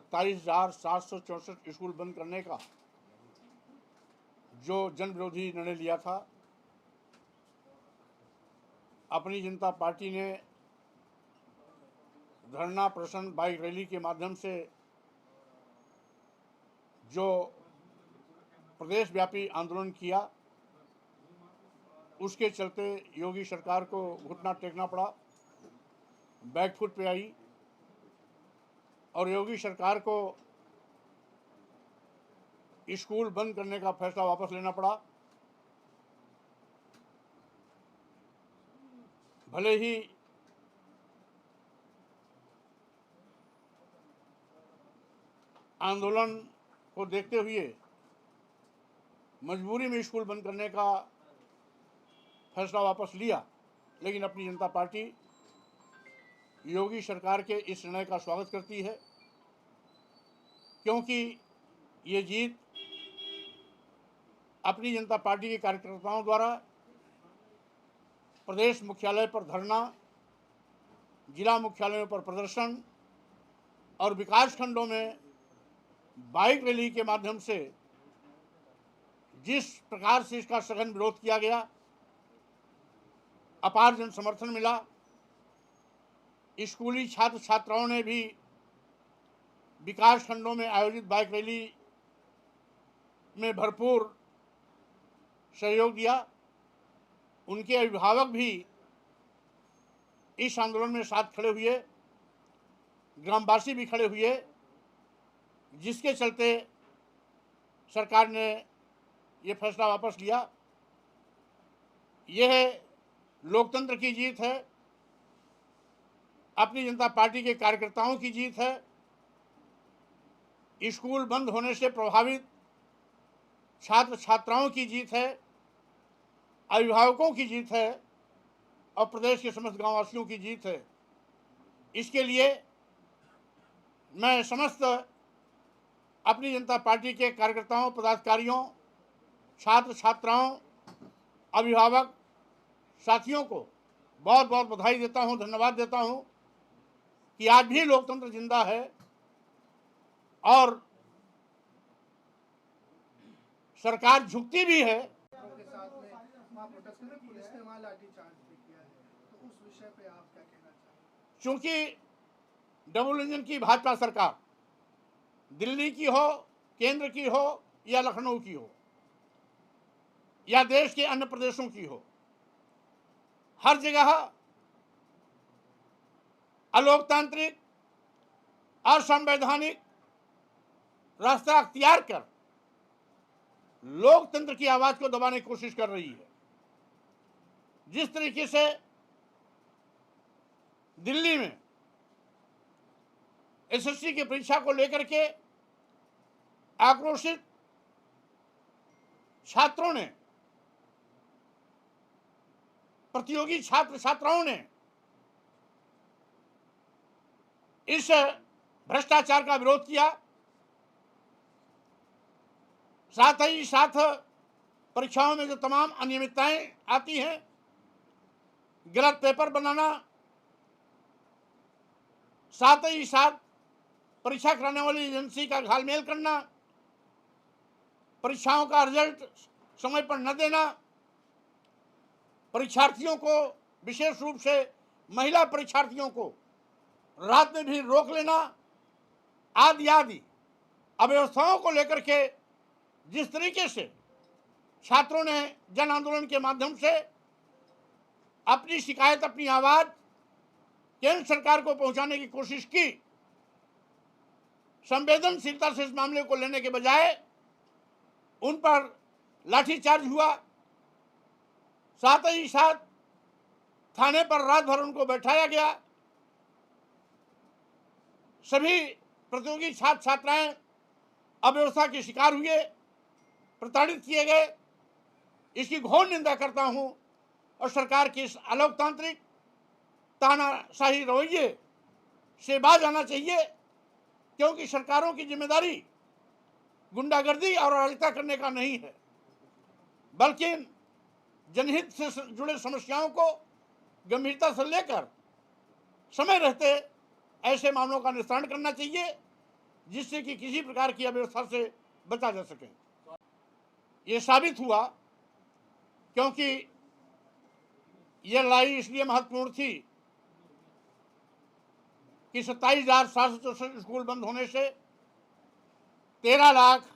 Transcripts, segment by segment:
27,764 school बंद करने का जो जन विरोधी निर्णय लिया था, अपनी जनता पार्टी ने धरना, प्रदर्शन, बाइक रैली के माध्यम से जो प्रदेशव्यापी आंदोलन किया, उसके चलते योगी सरकार को घुटना टेकना पड़ा, बैकफुट पे आई और योगी सरकार को स्कूल बंद करने का फैसला वापस लेना पड़ा। भले ही आंदोलन को देखते हुए मजबूरी में स्कूल बंद करने का फैसला वापस लिया, लेकिन अपनी जनता पार्टी योगी सरकार के इस निर्णय का स्वागत करती है, क्योंकि ये जीत अपनी जनता पार्टी के कार्यकर्ताओं द्वारा प्रदेश मुख्यालय पर धरना, जिला मुख्यालयों पर प्रदर्शन और विकास खंडों में बाइक रैली के माध्यम से जिस प्रकार से इसका सघन विरोध किया गया, अपार जन समर्थन मिला। स्कूली छात्र छात्राओं ने भी विकास खंडों में आयोजित बाइक रैली में भरपूर सहयोग दिया। उनके अभिभावक भी इस आंदोलन में साथ खड़े हुए, ग्रामवासी भी खड़े हुए, जिसके चलते सरकार ने ये फैसला वापस लिया। यह लोकतंत्र की जीत है, अपनी जनता पार्टी के कार्यकर्ताओं की जीत है, स्कूल बंद होने से प्रभावित छात्र छात्राओं की जीत है, अभिभावकों की जीत है और प्रदेश के समस्त गांववासियों की जीत है। इसके लिए मैं समस्त अपनी जनता पार्टी के कार्यकर्ताओं, पदाधिकारियों, छात्र छात्राओं, अभिभावक साथियों को बहुत बहुत बधाई देता हूं, धन्यवाद देता हूं कि आज भी लोकतंत्र जिंदा है और सरकार झुकती भी है। के साथ में वहाँ प्रोटेस्ट करने पुलिस ने वहाँ लाठीचार्ज भी किया है, तो उस विषय पे आप क्या कहना चाहेंगे? चूंकि डबल इंजन की भाजपा सरकार दिल्ली की हो, केंद्र की हो या लखनऊ की हो या देश के अन्य प्रदेशों की हो, हर जगह अलोकतांत्रिक, असंवैधानिक रास्ता अख्तियार कर लोकतंत्र की आवाज को दबाने की कोशिश कर रही है। जिस तरीके से दिल्ली में एसएससी की परीक्षा को लेकर के आक्रोशित छात्रों ने, प्रतियोगी छात्र छात्राओं ने इस भ्रष्टाचार का विरोध किया, साथ ही साथ परीक्षाओं में जो तमाम अनियमितताएं आती हैं, गलत पेपर बनाना, साथ ही साथ परीक्षा कराने वाली एजेंसी का घालमेल करना, परीक्षाओं का रिजल्ट समय पर न देना, परीक्षार्थियों को, विशेष रूप से महिला परीक्षार्थियों को रात में भी रोक लेना, आदि आदि अव्यवस्थाओं को लेकर के जिस तरीके से छात्रों ने जन आंदोलन के माध्यम से अपनी शिकायत, अपनी आवाज केंद्र सरकार को पहुंचाने की कोशिश की, संवेदनशीलता से इस मामले को लेने के बजाय उन पर लाठीचार्ज हुआ। साथ ही साथ थाने पर रात भर उनको बैठाया गया। सभी प्रतियोगी छात्र छात्राएं अव्यवस्था के शिकार हुए, प्रताड़ित किए गए। इसकी घोर निंदा करता हूं और सरकार के इस अलोकतांत्रिक तानाशाही रवैये से बाज आना चाहिए, क्योंकि सरकारों की जिम्मेदारी गुंडागर्दी और अराजकता करने का नहीं है, बल्कि जनहित से जुड़े समस्याओं को गंभीरता से लेकर समय रहते ऐसे मामलों का निस्तारण करना चाहिए, जिससे कि किसी प्रकार की अव्यवस्था से बचा जा सके। ये साबित हुआ क्योंकि यह लड़ाई इसलिए महत्वपूर्ण थी कि 27,764 स्कूल बंद होने से 13 लाख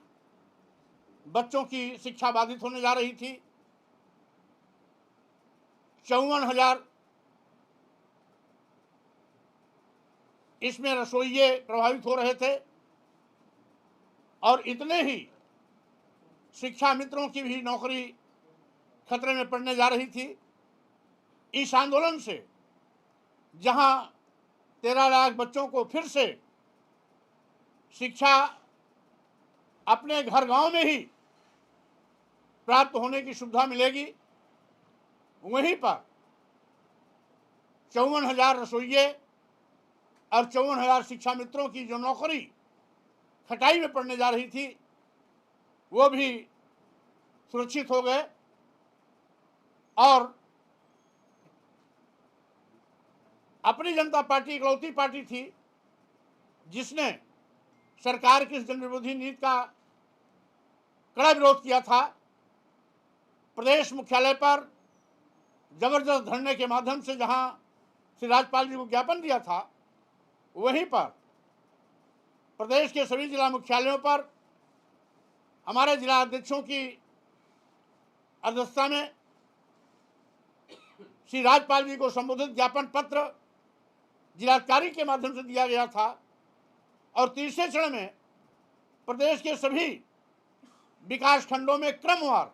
बच्चों की शिक्षा बाधित होने जा रही थी। 54,000 इसमें रसोइये प्रभावित हो रहे थे और इतने ही शिक्षा मित्रों की भी नौकरी खतरे में पड़ने जा रही थी। इस आंदोलन से जहां 13 लाख बच्चों को फिर से शिक्षा अपने घर गांव में ही प्राप्त होने की सुविधा मिलेगी, वहीं पर 54,000 रसोइये और 54,000 शिक्षा मित्रों की जो नौकरी खटाई में पड़ने जा रही थी वो भी सुरक्षित हो गए। और अपनी जनता पार्टी इकलौती पार्टी थी जिसने सरकार की इस जनविरोधी नीति का कड़ा विरोध किया था। प्रदेश मुख्यालय पर जबरदस्त धरने के माध्यम से जहां श्री राज्यपाल जी को ज्ञापन दिया था, वहीं पर प्रदेश के सभी जिला मुख्यालयों पर हमारे जिला अध्यक्षों की अध्यक्षता में श्री राज्यपाल जी को संबोधित ज्ञापन पत्र जिलाधिकारी के माध्यम से दिया गया था। और तीसरे चरण में प्रदेश के सभी विकास खंडों में क्रमवार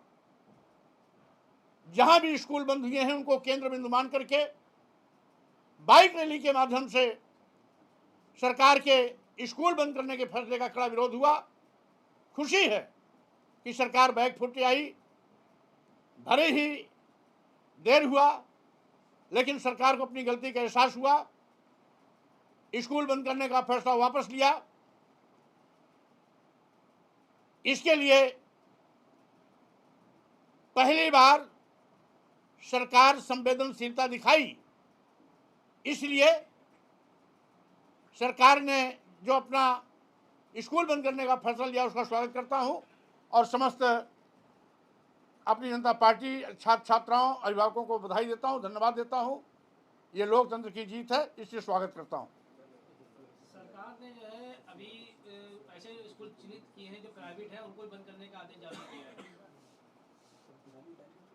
जहां भी स्कूल बंद हुए हैं उनको केंद्र बिंदु मान करके बाइक रैली के माध्यम से सरकार के स्कूल बंद करने के फैसले का कड़ा विरोध हुआ। खुशी है कि सरकार बैक फुट आई, भले ही देर हुआ लेकिन सरकार को अपनी गलती का एहसास हुआ, स्कूल बंद करने का फैसला वापस लिया। इसके लिए पहली बार सरकार संवेदनशीलता दिखाई, इसलिए सरकार ने जो अपना स्कूल बंद करने का फैसला लिया उसका स्वागत करता हूं और समस्त अपनी जनता पार्टी छात्र छात्राओं अभिभावकों को बधाई देता हूं, धन्यवाद देता हूं। ये लोकतंत्र की जीत है, इसलिए स्वागत करता हूं। सरकार ने जो है अभी ऐसे स्कूल चिन्हित किए हैं जो प्राइवेट है, उनको बंद करने का आदेश जारी किया है।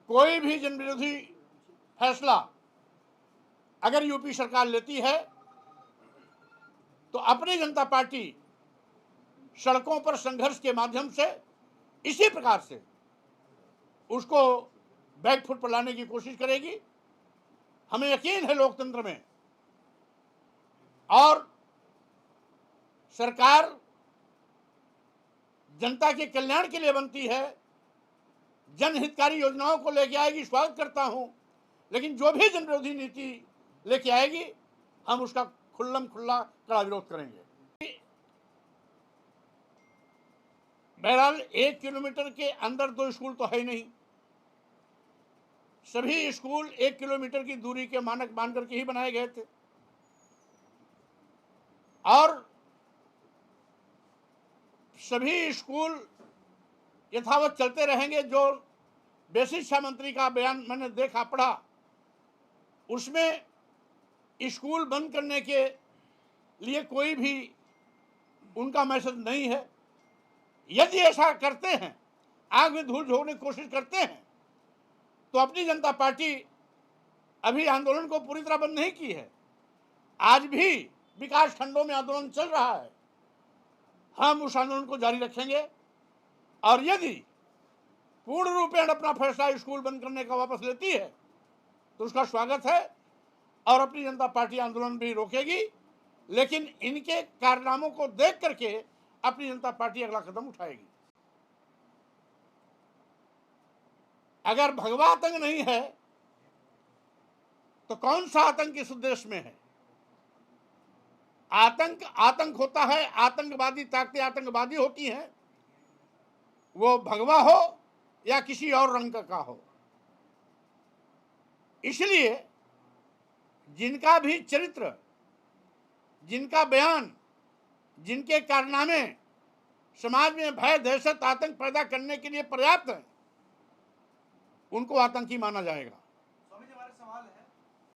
कोई भी जनविरोधी फैसला अगर यूपी सरकार लेती है तो अपनी जनता पार्टी सड़कों पर संघर्ष के माध्यम से इसी प्रकार से उसको बैकफुट पर लाने की कोशिश करेगी। हमें यकीन है लोकतंत्र में, और सरकार जनता के कल्याण के लिए बनती है, जनहितकारी योजनाओं को लेके आएगी, स्वागत करता हूं, लेकिन जो भी जनविरोधी नीति लेके आएगी हम उसका खुल्लम खुल्ला कड़ा विरोध करेंगे। बहरहाल 1 किलोमीटर के अंदर 2 स्कूल तो है ही नहीं, सभी स्कूल 1 किलोमीटर की दूरी के मानक मान करके ही बनाए गए थे और सभी स्कूल यथावत चलते रहेंगे। जो बेसिक शिक्षा मंत्री का बयान मैंने देखा पढ़ा, उसमें स्कूल बंद करने के लिए कोई भी उनका मैसेज नहीं है। यदि ऐसा करते हैं, आग में धूल झोंकने की कोशिश करते हैं, तो अपनी जनता पार्टी अभी आंदोलन को पूरी तरह बंद नहीं की है। आज भी विकास खंडों में आंदोलन चल रहा है, हम उस आंदोलन को जारी रखेंगे। और यदि पूर्ण रूपेण अपना फैसला स्कूल बंद करने का वापस लेती है तो उसका स्वागत है और अपनी जनता पार्टी आंदोलन भी रोकेगी, लेकिन इनके कारनामों को देख करके अपनी जनता पार्टी अगला कदम उठाएगी। अगर भगवा आतंक नहीं है तो कौन सा आतंक इस देश में है? आतंक होता है, आतंकवादी ताकतें आतंकवादी होती हैं, वो भगवा हो या किसी और रंग का हो। इसलिए जिनका भी चरित्र, जिनका बयान जिनके कारनामे समाज में भय, दहशत, आतंक पैदा करने के लिए पर्याप्त हैं, उनको आतंकी माना जाएगा।